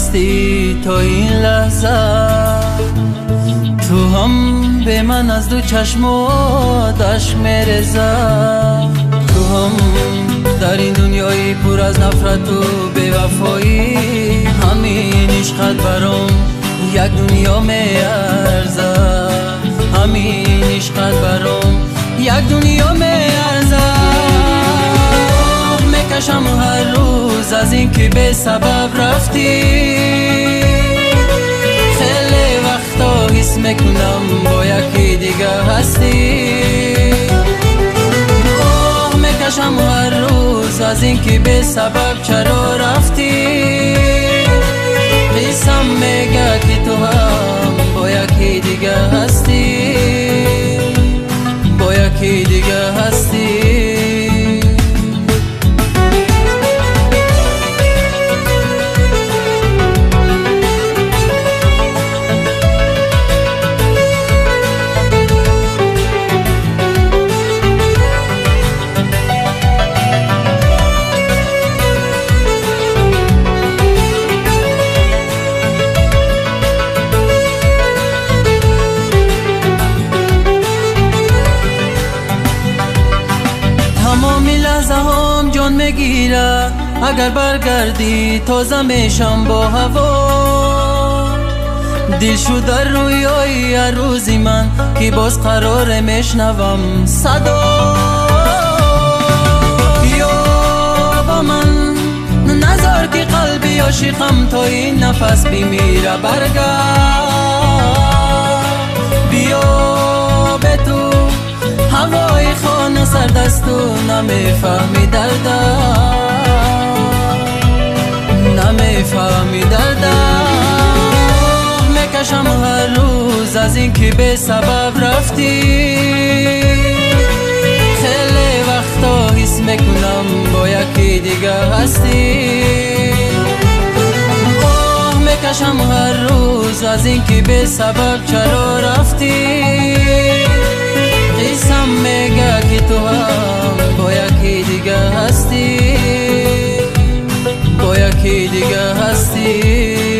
هستی تا این لحظه، تو هم به من از دو چشمات عشق میرزه، تو هم در این دنیای پر از نفرت و بی‌وفایی، همین عشقت برام یک دنیا میارزه، همین عشقت برام یک دنیا میارزه. میکشم هر روز از این که به سبب رفتی، خیلی وقتا حس میکنم با یکی دیگه هستی. میکشم هر روز از این که به سبب چرا رفتی، حسم میگه که تو هم با یکی دیگه هستی، با یکی دیگه هستی. تمامی لحظه هم جان میگیره، اگر برگردی تازه میشم با هوا. دل شد در رویای هر روزی من که باز قرار میشنوم صدا. بیا با من نظر که قلبی عاشقم تا این نفس بمیره، برگرد بیا به تو هوای خانه سردست و نمیفهمی دردم، نمیفهمی دردم. میکشم هر روز از این که به سبب رفتی، خیلی وقتا حس میکنم با یکی دیگه هستی. میکشم هر روز از این که به سبب چرا رفتی، حسم میگه که تو هم با یکی دیگه هستی، با یکی دیگه هستی.